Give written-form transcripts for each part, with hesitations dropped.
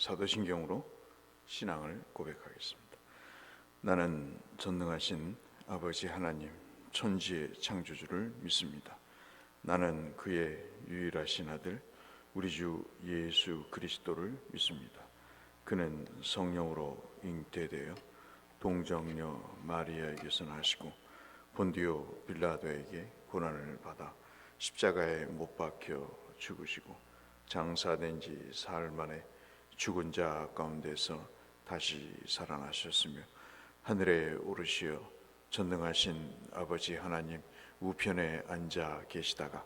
사도신경으로 신앙을 고백하겠습니다. 나는 전능하신 아버지 하나님 천지의 창조주를 믿습니다. 나는 그의 유일하신 아들 우리 주 예수 그리스도를 믿습니다. 그는 성령으로 잉태되어 동정녀 마리아에게서 나시고 본디오 빌라도에게 고난을 받아 십자가에 못 박혀 죽으시고 장사된 지 사흘 만에 죽은 자 가운데서 다시 살아나셨으며 하늘에 오르시어 전능하신 아버지 하나님 우편에 앉아 계시다가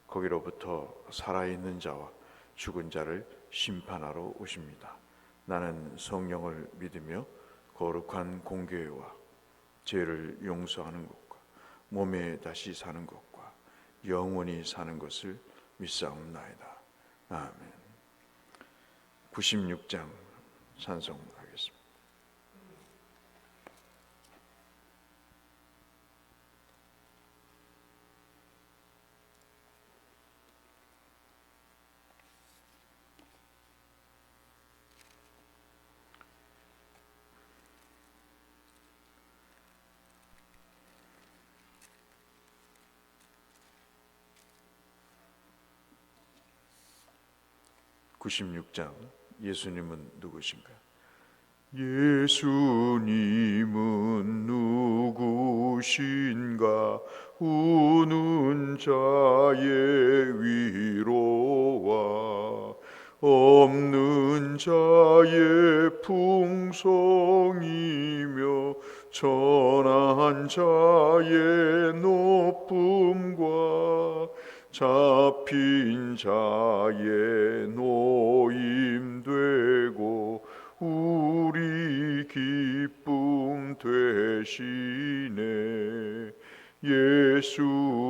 거기로부터 살아있는 자와 죽은 자를 심판하러 오십니다. 나는 성령을 믿으며 거룩한 공교회와 죄를 용서하는 것과 몸에 다시 사는 것과 영원히 사는 것을 믿사옵나이다. 아멘. 96장 찬송하겠습니다. 예수님은 누구신가? 예수님은 누구신가? 우는 자의 위로와 없는 자의 풍성이며 천한 자의 높음과 잡힌 자의 노임되고 우리 기쁨 되시네. 예수님은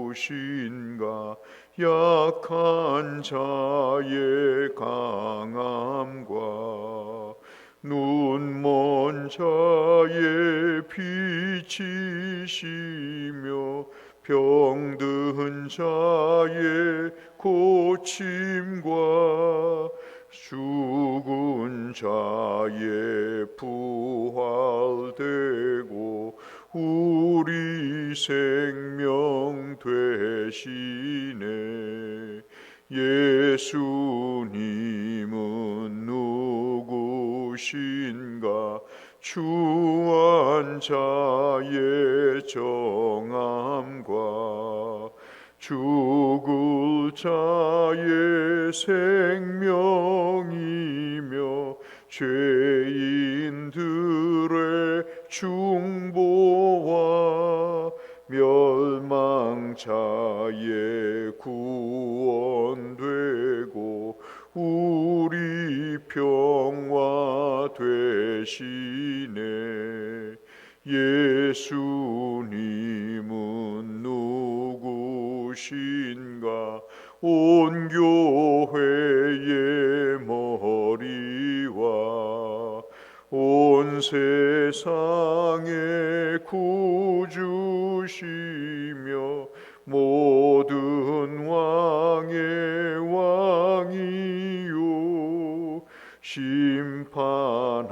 누구신가? 약한 자의 강함과 눈먼 자의 빛이시며 병든 자의 고침과 죽은 자의 부활되고 우리 생명 되시네. 예수님은 누구신가? 추한 자의 정함과 죽을 자의 생명이며 죄인들의 중보와 멸망자의 구원되고 우리 평화 되시네. 예수님은 누구신가? 온 교회의 머리와 온 세상의 구주시며 모든 왕의 왕이요 심판하실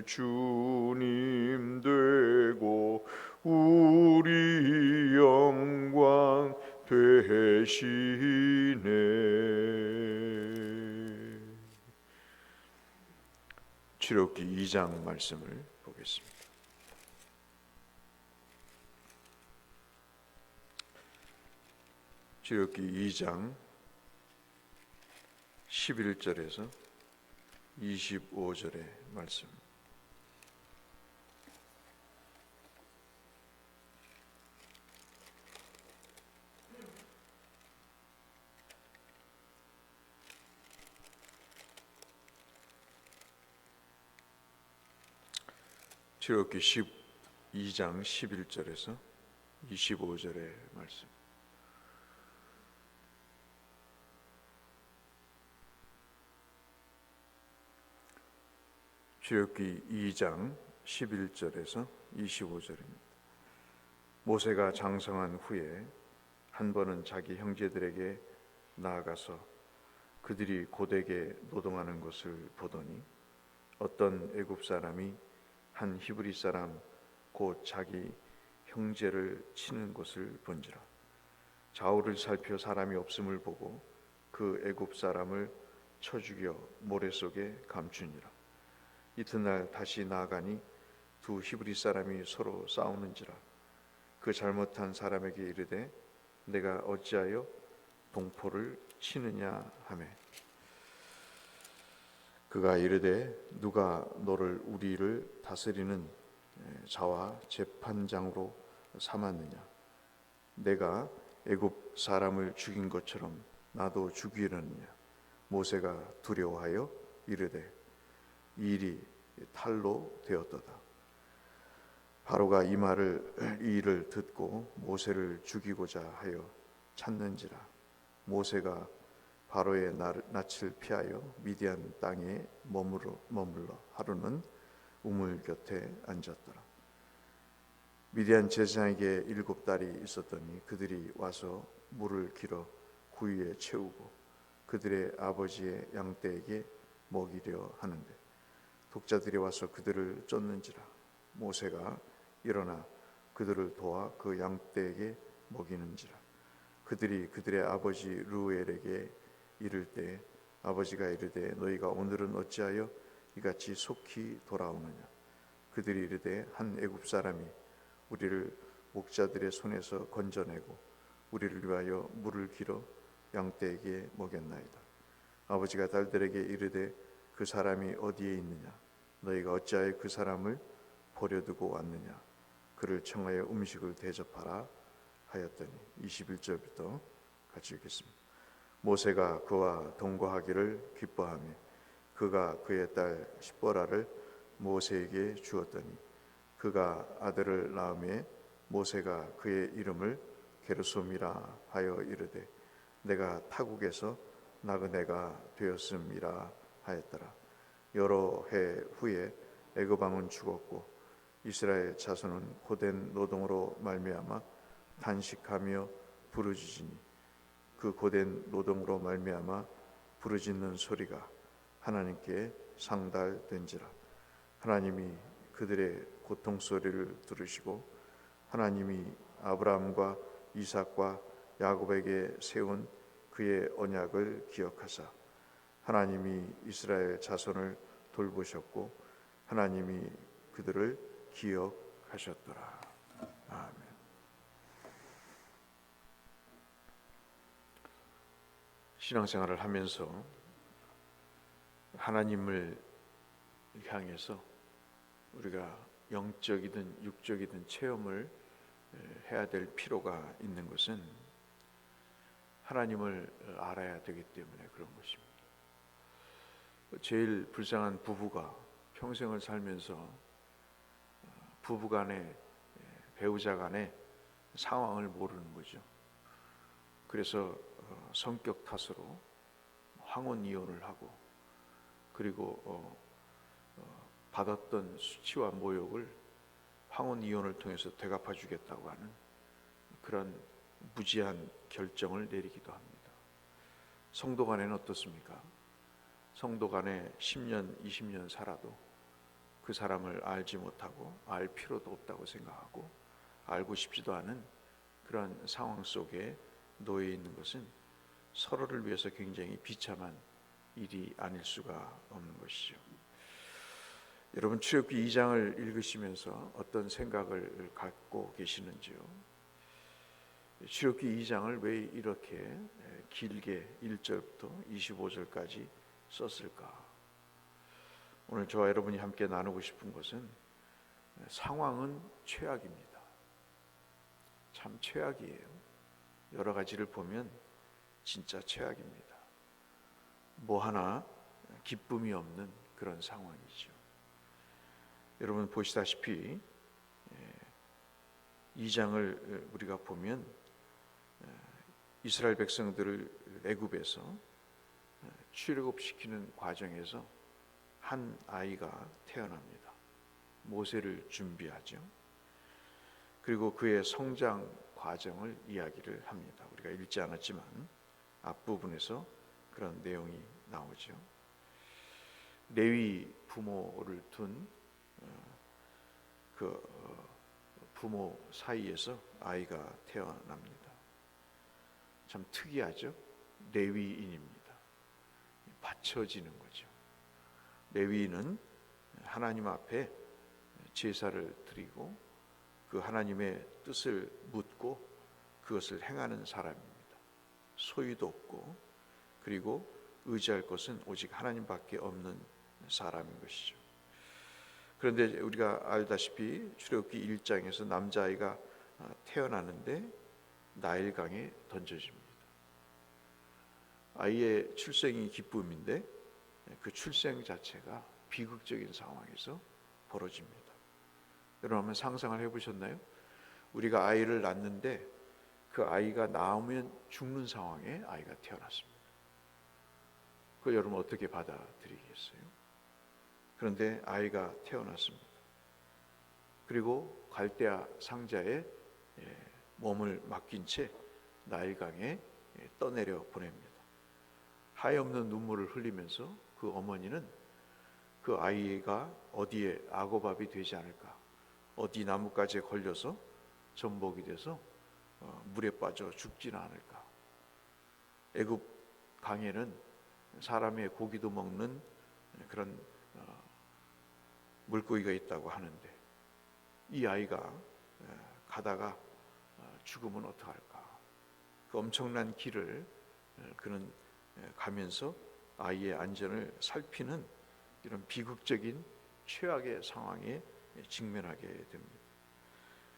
주님 되고 우리 영광 되시네. 출애굽기 2장 말씀을 보겠습니다. 출애굽기 2장 11절에서 25절의 말씀. 출애굽기 12장 11절에서 25절의 말씀. 출애굽기 2장 11절에서 25절입니다. 모세가 장성한 후에 한 번은 자기 형제들에게 나아가서 그들이 고되게 노동하는 것을 보더니 어떤 애굽 사람이 한 히브리 사람 곧 자기 형제를 치는 것을 본지라. 좌우를 살펴 사람이 없음을 보고 그 애굽 사람을 쳐 죽여 모래 속에 감추니라. 이튿날 다시 나아가니 두 히브리 사람이 서로 싸우는지라. 그 잘못한 사람에게 이르되 내가 어찌하여 동포를 치느냐 하매 그가 이르되 누가 너를 우리를 다스리는 자와 재판장으로 삼았느냐. 내가 애굽 사람을 죽인 것처럼 나도 죽이려느냐. 모세가 두려워하여 이르되 이 일이 탈로 되었도다. 바로가 이 일을 듣고 모세를 죽이고자 하여 찾는지라. 모세가 바로의 낯을 피하여 미디안 땅에 머물러 하루는 우물 곁에 앉았더라. 미디안 제사장에게 7딸이 있었더니 그들이 와서 물을 길어 구유에 채우고 그들의 아버지의 양떼에게 먹이려 하는데 독자들이 와서 그들을 쫓는지라. 모세가 일어나 그들을 도와 그 양떼에게 먹이는지라. 그들이 그들의 아버지 르우엘에게 이를 때 아버지가 이르되 너희가 오늘은 어찌하여 이같이 속히 돌아오느냐. 그들이 이르되 한 애굽 사람이 우리를 목자들의 손에서 건져내고 우리를 위하여 물을 길어 양떼에게 먹였나이다. 아버지가 딸들에게 이르되 그 사람이 어디에 있느냐. 너희가 어찌하여 그 사람을 버려두고 왔느냐. 그를 청하여 음식을 대접하라 하였더니 21절부터 같이 읽겠습니다. 모세가 그와 동거하기를 기뻐하며 그가 그의 딸 십보라를 모세에게 주었더니 그가 아들을 낳음에 모세가 그의 이름을 게르솜이라 하여 이르되 내가 타국에서 나그네가 되었음이라 하였더라. 여러 해 후에 애굽 왕은 죽었고 이스라엘 자손은 고된 노동으로 말미암아 탄식하며 부르짖으니 그 고된 노동으로 말미암아 부르짖는 소리가 하나님께 상달된지라. 하나님이 그들의 고통 소리를 들으시고 하나님이 아브라함과 이삭과 야곱에게 세운 그의 언약을 기억하사 하나님이 이스라엘 자손을 돌보셨고 하나님이 그들을 기억하셨더라. 아멘. 신앙생활을 하면서 하나님을 향해서 우리가 영적이든 육적이든 체험을 해야 될 필요가 있는 것은 하나님을 알아야 되기 때문에 그런 것입니다. 제일 불쌍한 부부가 평생을 살면서 부부간에 배우자 간의 상황을 모르는 거죠. 그래서 성격 탓으로 황혼 이혼을 하고 그리고 받았던 수치와 모욕을 황혼 이혼을 통해서 되갚아 주겠다고 하는 그런 무지한 결정을 내리기도 합니다. 성도 간에는 어떻습니까? 성도 간에 10년, 20년 살아도 그 사람을 알지 못하고 알 필요도 없다고 생각하고 알고 싶지도 않은 그런 상황 속에 놓여 있는 것은 서로를 위해서 굉장히 비참한 일이 아닐 수가 없는 것이죠. 여러분 출애굽기 2장을 읽으시면서 어떤 생각을 갖고 계시는지요? 출애굽기 2장을 왜 이렇게 길게 1절부터 25절까지 썼을까? 오늘 저와 여러분이 함께 나누고 싶은 것은 상황은 최악입니다. 참 최악이에요. 여러 가지를 보면 진짜 최악입니다. 뭐 하나 기쁨이 없는 그런 상황이죠. 여러분 보시다시피 2장을 우리가 보면 이스라엘 백성들을 애굽에서 출애굽시키는 과정에서 한 아이가 태어납니다. 모세를 준비하죠. 그리고 그의 성장 과정을 이야기를 합니다. 우리가 읽지 않았지만 앞부분에서 그런 내용이 나오죠. 레위 부모를 둔 부모 사이에서 아이가 태어납니다. 참 특이하죠. 레위인입니다. 바쳐지는 거죠. 레위인은 하나님 앞에 제사를 드리고 그 하나님의 뜻을 묻고 그것을 행하는 사람입니다. 소유도 없고 그리고 의지할 것은 오직 하나님밖에 없는 사람인 것이죠. 그런데 우리가 알다시피 출애굽기 1장에서 남자아이가 태어나는데 나일강에 던져집니다. 아이의 출생이 기쁨인데 그 출생 자체가 비극적인 상황에서 벌어집니다. 여러분 한번 상상을 해보셨나요? 우리가 아이를 낳는데 그 아이가 나오면 죽는 상황에 아이가 태어났습니다. 그걸 여러분 어떻게 받아들이겠어요? 그런데 아이가 태어났습니다. 그리고 갈대아 상자에 몸을 맡긴 채 나일강에 떠내려 보냅니다. 하염없는 눈물을 흘리면서 그 어머니는 그 아이가 어디에 악어밥이 되지 않을까, 어디 나뭇가지에 걸려서 전복이 돼서 물에 빠져 죽지는 않을까. 애굽 강에는 사람의 고기도 먹는 그런 물고기가 있다고 하는데 이 아이가 가다가 죽으면 어떡할까. 그 엄청난 길을 그는 가면서 아이의 안전을 살피는 이런 비극적인 최악의 상황에 직면하게 됩니다.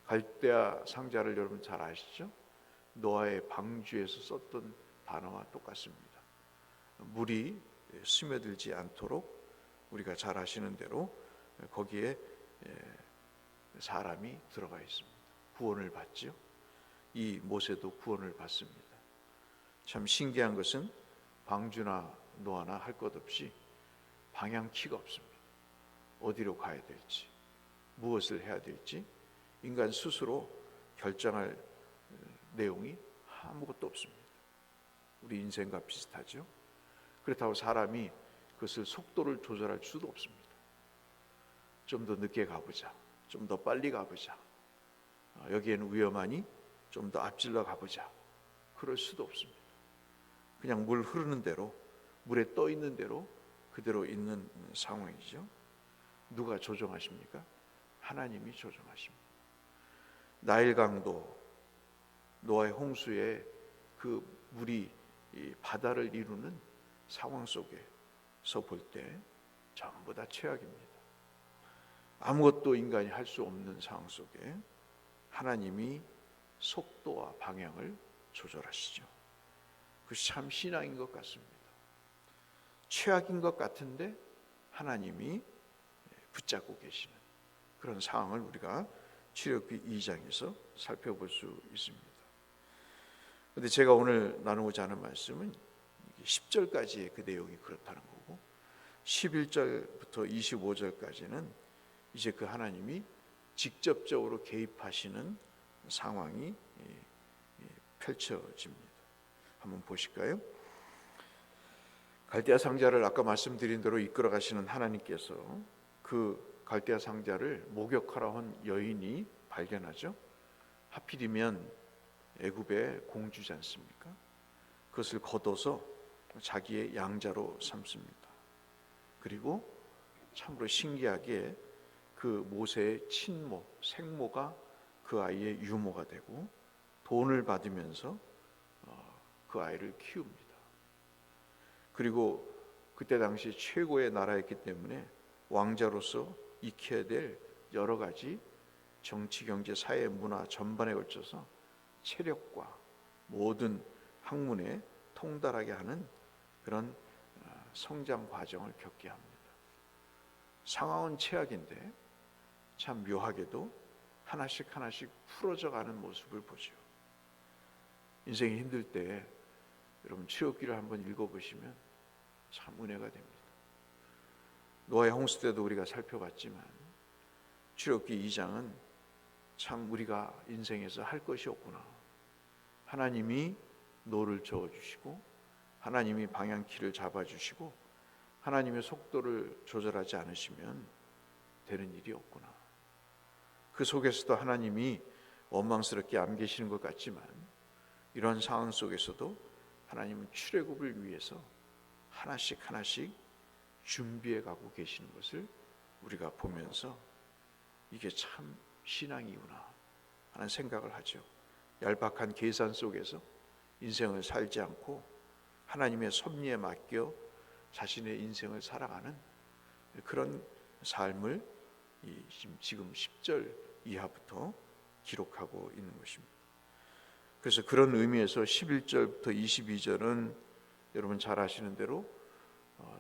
갈대아 상자를 여러분 잘 아시죠? 노아의 방주에서 썼던 단어와 똑같습니다. 물이 스며들지 않도록 우리가 잘 아시는 대로 거기에 사람이 들어가 있습니다. 구원을 받죠. 이 모세도 구원을 받습니다. 참 신기한 것은 방주나 노아나 할 것 없이 방향키가 없습니다. 어디로 가야 될지, 무엇을 해야 될지 인간 스스로 결정할 내용이 아무것도 없습니다. 우리 인생과 비슷하죠. 그렇다고 사람이 그것을 속도를 조절할 수도 없습니다. 좀 더 늦게 가보자, 좀 더 빨리 가보자, 여기에는 위험하니 좀 더 앞질러 가보자, 그럴 수도 없습니다. 그냥 물 흐르는 대로, 물에 떠 있는 대로 그대로 있는 상황이죠. 누가 조정하십니까? 하나님이 조정하십니다. 나일강도 노아의 홍수에 그 물이 바다를 이루는 상황 속에서 볼 때 전부 다 최악입니다. 아무것도 인간이 할 수 없는 상황 속에 하나님이 속도와 방향을 조절하시죠. 그것이 참 신앙인 것 같습니다. 최악인 것 같은데 하나님이 붙잡고 계시는 그런 상황을 우리가 출애굽기 2장에서 살펴볼 수 있습니다. 그런데 제가 오늘 나누고자 하는 말씀은 10절까지의 그 내용이 그렇다는 거고 11절부터 25절까지는 이제 그 하나님이 직접적으로 개입하시는 상황이 펼쳐집니다. 한번 보실까요? 갈대아 상자를 아까 말씀드린 대로 이끌어 가시는 하나님께서 그 갈대아 상자를 목욕하러 온 여인이 발견하죠. 하필이면 애굽의 공주지 않습니까? 그것을 걷어서 자기의 양자로 삼습니다. 그리고 참으로 신기하게 그 모세의 친모, 생모가 그 아이의 유모가 되고 돈을 받으면서 그 아이를 키웁니다. 그리고 그때 당시 최고의 나라였기 때문에 왕자로서 익혀야 될 여러 가지 정치, 경제, 사회, 문화 전반에 걸쳐서 체력과 모든 학문에 통달하게 하는 그런 성장 과정을 겪게 합니다. 상황은 최악인데 참 묘하게도 하나씩 하나씩 풀어져 가는 모습을 보죠. 인생이 힘들 때 여러분 출애굽기를 한번 읽어보시면 참 은혜가 됩니다. 노아의 홍수 때도 우리가 살펴봤지만 출애굽기 2장은 참 우리가 인생에서 할 것이 없구나. 하나님이 노를 저어주시고 하나님이 방향키를 잡아주시고 하나님의 속도를 조절하지 않으시면 되는 일이 없구나. 그 속에서도 하나님이 원망스럽게 안 계시는 것 같지만 이러한 상황 속에서도 하나님은 출애굽을 위해서 하나씩 준비해 가고 계시는 것을 우리가 보면서 이게 참 신앙이구나 하는 생각을 하죠. 얄팍한 계산 속에서 인생을 살지 않고 하나님의 섭리에 맡겨 자신의 인생을 살아가는 그런 삶을 지금 10절 이하부터 기록하고 있는 것입니다. 그래서 그런 의미에서 11절부터 22절은 여러분 잘 아시는 대로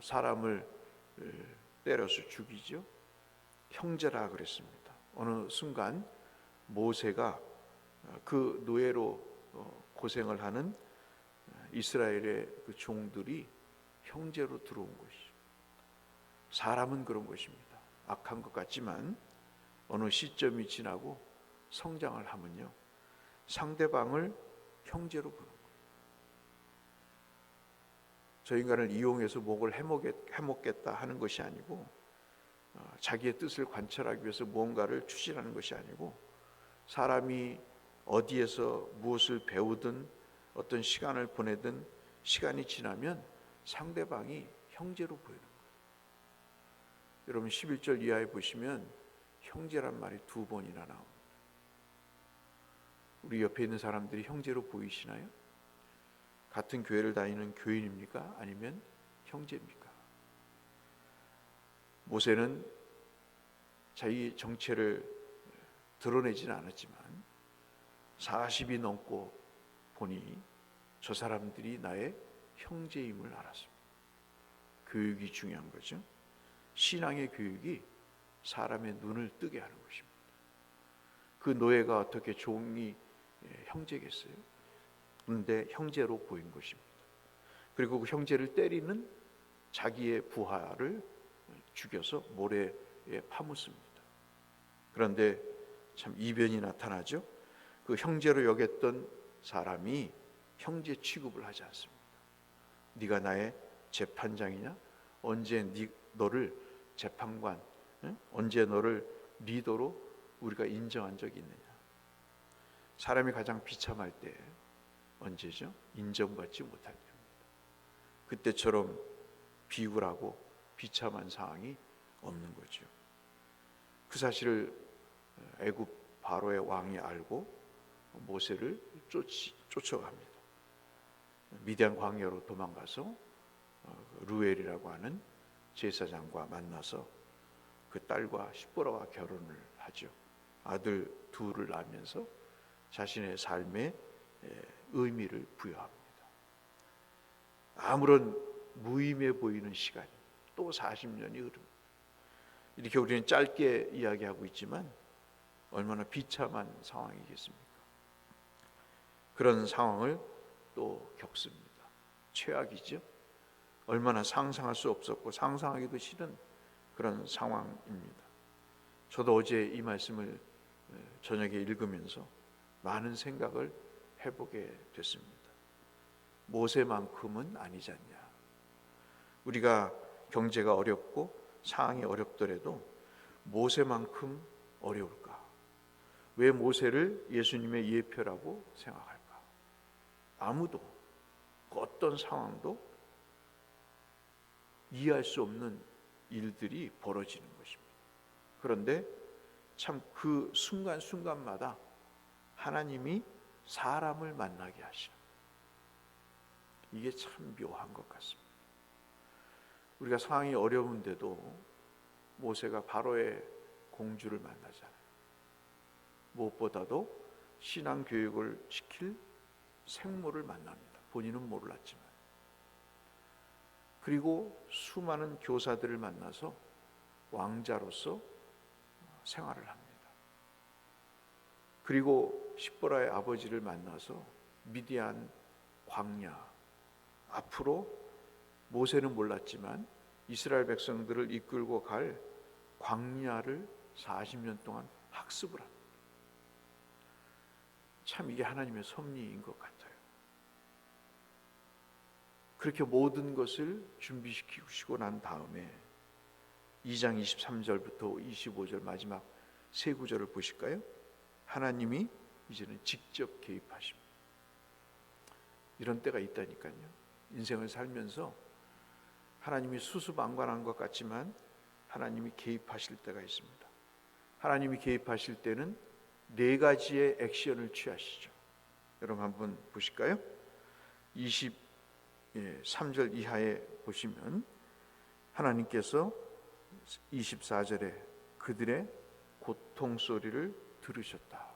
사람을 때려서 죽이죠. 형제라 그랬습니다. 어느 순간 모세가 그 노예로 고생을 하는 이스라엘의 그 종들이 형제로 들어온 것이죠. 사람은 그런 것입니다. 악한 것 같지만 어느 시점이 지나고 성장을 하면요, 상대방을 형제로 부르는 거예요. 저 인간을 이용해서 목을 해먹겠다 하는 것이 아니고, 자기의 뜻을 관철하기 위해서 무언가를 추진하는 것이 아니고, 사람이 어디에서 무엇을 배우든 어떤 시간을 보내든 시간이 지나면 상대방이 형제로 보이는 거예요. 여러분 11절 이하에 보시면 형제란 말이 2번이나 나옵니다. 우리 옆에 있는 사람들이 형제로 보이시나요? 같은 교회를 다니는 교인입니까? 아니면 형제입니까? 모세는 자기 정체를 드러내지는 않았지만 40이 넘고 보니 저 사람들이 나의 형제임을 알았습니다. 교육이 중요한 거죠. 신앙의 교육이 사람의 눈을 뜨게 하는 것입니다. 그 노예가 어떻게 종이 형제겠어요? 그런데 형제로 보인 것입니다. 그리고 그 형제를 때리는 자기의 부하를 죽여서 모래에 파묻습니다. 그런데 참 이변이 나타나죠. 그 형제로 여겼던 사람이 형제 취급을 하지 않습니다. 네가 나의 재판장이냐? 언제 너를 재판관, 언제 너를 리더로 우리가 인정한 적이 있느냐? 사람이 가장 비참할 때 언제죠? 인정받지 못할 때입니다. 그때처럼 비굴하고 비참한 상황이 없는 거죠. 그 사실을 애굽 바로의 왕이 알고 모세를 쫓아갑니다. 미디안 광야로 도망가서 루엘이라고 하는 제사장과 만나서 그 딸과 십보라와 결혼을 하죠. 아들 둘을 낳으면서 자신의 삶에 의미를 부여합니다. 아무런 무의미해 보이는 시간이 또 40년이 흐릅니다. 이렇게 우리는 짧게 이야기하고 있지만 얼마나 비참한 상황이겠습니까? 그런 상황을 또 겪습니다. 최악이죠. 얼마나 상상할 수 없었고 상상하기도 싫은 그런 상황입니다. 저도 어제 이 말씀을 저녁에 읽으면서 많은 생각을 해보게 됐습니다. 모세만큼은 아니지 않냐. 우리가 경제가 어렵고 상황이 어렵더라도 모세만큼 어려울까? 왜 모세를 예수님의 예표라고 생각할까? 아무도 그 어떤 상황도 이해할 수 없는 일들이 벌어지는 것입니다. 그런데 참 그 순간순간마다 하나님이 사람을 만나게 하시는, 이게 참 묘한 것 같습니다. 우리가 상황이 어려운데도 모세가 바로의 공주를 만나잖아요. 무엇보다도 신앙 교육을 시킬 생모를 만납니다. 본인은 몰랐지만. 그리고 수많은 교사들을 만나서 왕자로서 생활을 합니다. 그리고 십보라의 아버지를 만나서 미디안 광야, 앞으로 모세는 몰랐지만 이스라엘 백성들을 이끌고 갈 광야를 40년 동안 학습을 합니다. 참 이게 하나님의 섭리인 것 같아요. 그렇게 모든 것을 준비시키시고 난 다음에 2장 23절부터 25절 마지막 세 구절을 보실까요? 하나님이 이제는 직접 개입하십니다. 이런 때가 있다니까요. 인생을 살면서 하나님이 수수방관한 것 같지만 하나님이 개입하실 때가 있습니다. 하나님이 개입하실 때는 네 가지의 액션을 취하시죠. 여러분 한번 보실까요? 23절 이하에 보시면 하나님께서 24절에 그들의 고통 소리를 들으셨다.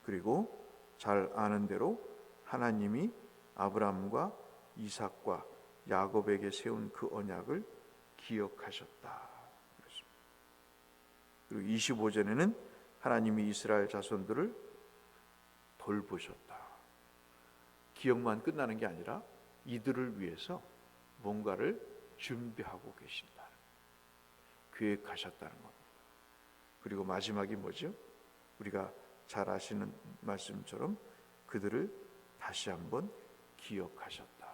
그리고 잘 아는 대로 하나님이 아브라함과 이삭과 야곱에게 세운 그 언약을 기억하셨다. 그리고 25절에는 하나님이 이스라엘 자손들을 돌보셨다. 기억만 끝나는 게 아니라 이들을 위해서 뭔가를 준비하고 계신다. 계획하셨다는 겁니다. 그리고 마지막이 뭐죠? 우리가 잘 아시는 말씀처럼 그들을 다시 한번 기억하셨다.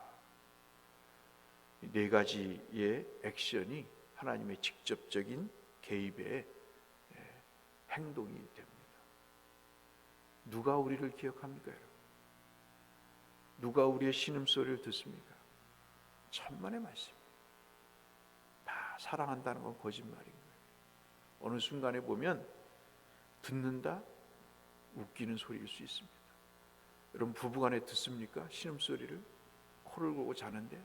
네 가지의 액션이 하나님의 직접적인 개입의 행동이 됩니다. 누가 우리를 기억합니까, 여러분? 누가 우리의 신음소리를 듣습니까? 천만의 말씀입니다. 다 사랑한다는 건 거짓말인 거예요. 어느 순간에 보면 듣는다, 웃기는 소리일 수 있습니다. 여러분 부부간에 듣습니까? 신음소리를 코를 골고 자는데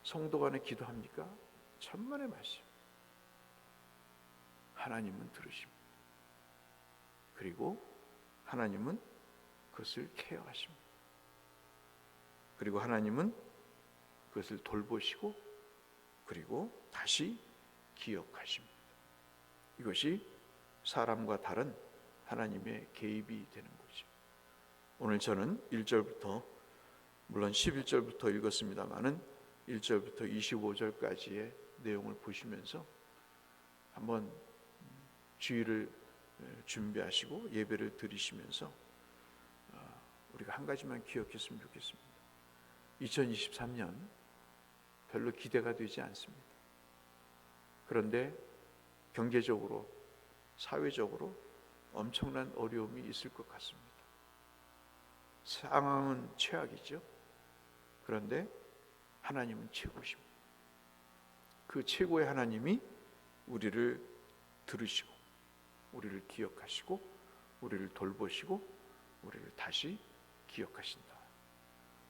성도간에 기도합니까? 천만의 말씀. 하나님은 들으십니다. 그리고 하나님은 그것을 케어하십니다. 그리고 하나님은 그것을 돌보시고 그리고 다시 기억하십니다. 이것이 사람과 다른 하나님의 개입이 되는 거죠. 오늘 저는 1절부터 물론 11절부터 읽었습니다마는 1절부터 25절까지의 내용을 보시면서 한번 주의를 준비하시고 예배를 드리시면서 우리가 한 가지만 기억했으면 좋겠습니다. 2023년 별로 기대가 되지 않습니다. 그런데 경제적으로, 사회적으로 엄청난 어려움이 있을 것 같습니다. 상황은 최악이죠. 그런데 하나님은 최고십니다. 그 최고의 하나님이 우리를 들으시고 우리를 기억하시고 우리를 돌보시고 우리를 다시 기억하신다.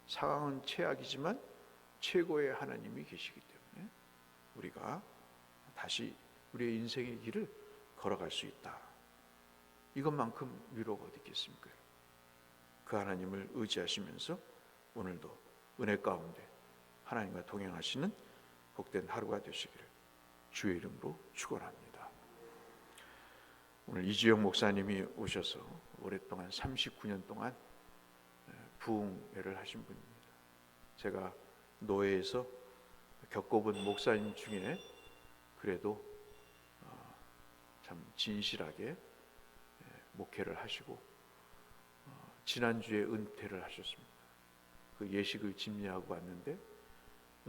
상황은 최악이지만 최고의 하나님이 계시기 때문에 우리가 다시 우리의 인생의 길을 걸어갈 수 있다. 이것만큼 위로가 어디 있겠습니까? 그 하나님을 의지하시면서 오늘도 은혜 가운데 하나님과 동행하시는 복된 하루가 되시기를 주의 이름으로 축원합니다. 오늘 이주영 목사님이 오셔서 오랫동안 39년 동안 부흥회를 하신 분입니다. 제가 노회에서 겪어본 목사님 중에 그래도 참 진실하게 목회를 하시고 지난주에 은퇴를 하셨습니다. 그 예식을 집례하고 왔는데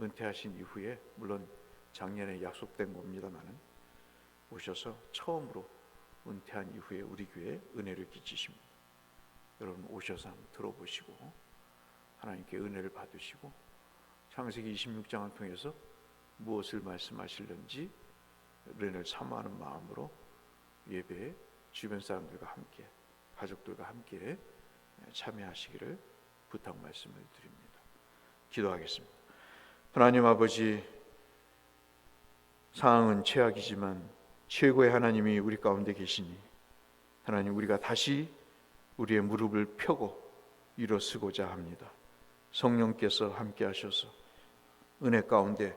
은퇴하신 이후에 물론 작년에 약속된 겁니다마는 오셔서 처음으로 은퇴한 이후에 우리 교회에 은혜를 끼치십니다. 여러분 오셔서 한번 들어보시고 하나님께 은혜를 받으시고 창세기 26장을 통해서 무엇을 말씀하실는지 은혜를 사모하는 마음으로 예배에 주변 사람들과 함께 가족들과 함께 참여하시기를 부탁 말씀을 드립니다. 기도하겠습니다. 하나님 아버지, 상황은 최악이지만 최고의 하나님이 우리 가운데 계시니 하나님 우리가 다시 우리의 무릎을 펴고 일어서고자 합니다. 성령께서 함께 하셔서 은혜 가운데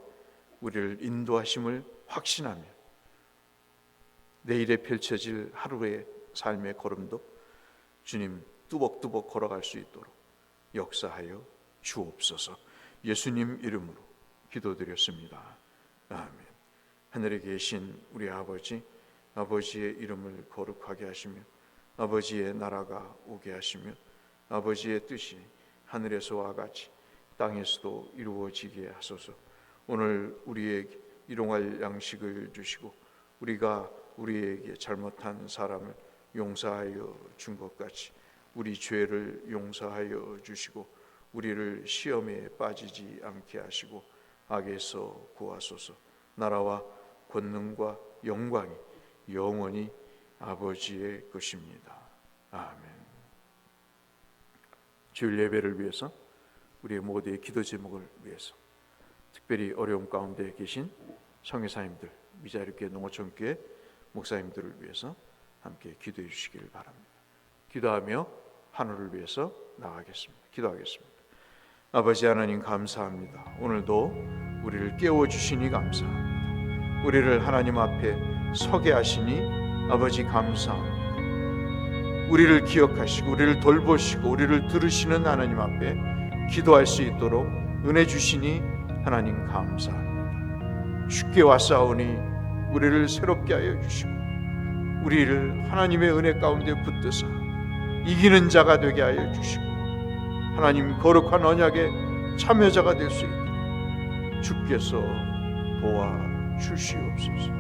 우리를 인도하심을 확신하며 내일에 펼쳐질 하루의 삶의 걸음도 주님 뚜벅뚜벅 걸어갈 수 있도록 역사하여 주옵소서. 예수님 이름으로 기도드렸습니다. 아멘. 하늘에 계신 우리 아버지, 아버지의 이름을 거룩하게 하시며 아버지의 나라가 오게 하시며 아버지의 뜻이 하늘에서와 같이 땅에서도 이루어지게 하소서. 오늘 우리에게 일용할 양식을 주시고 우리가 우리에게 잘못한 사람을 용서하여 준 것 같이 우리 죄를 용서하여 주시고 우리를 시험에 빠지지 않게 하시고 악에서 구하소서. 나라와 권능과 영광이 영원히 아버지의 것입니다. 아멘. 주일 예배를 위해서 우리의 모두의 기도 제목을 위해서 특별히 어려움 가운데 계신 성회사님들, 미자유교회 농어촌교회 목사님들을 위해서 함께 기도해 주시기를 바랍니다. 기도하며 하늘을 위해서 나가겠습니다. 기도하겠습니다. 아버지 하나님 감사합니다. 오늘도 우리를 깨워주시니 감사합니다. 우리를 하나님 앞에 서게 하시니 아버지 감사합니다. 우리를 기억하시고 우리를 돌보시고 우리를 들으시는 하나님 앞에 기도할 수 있도록 은혜 주시니 하나님 감사합니다. 쉽게 왔사오니 우리를 새롭게 하여 주시고 우리를 하나님의 은혜 가운데 붙드사 이기는 자가 되게 하여 주시고 하나님 거룩한 언약의 참여자가 될 수 있도록 주께서 도와 주시옵소서.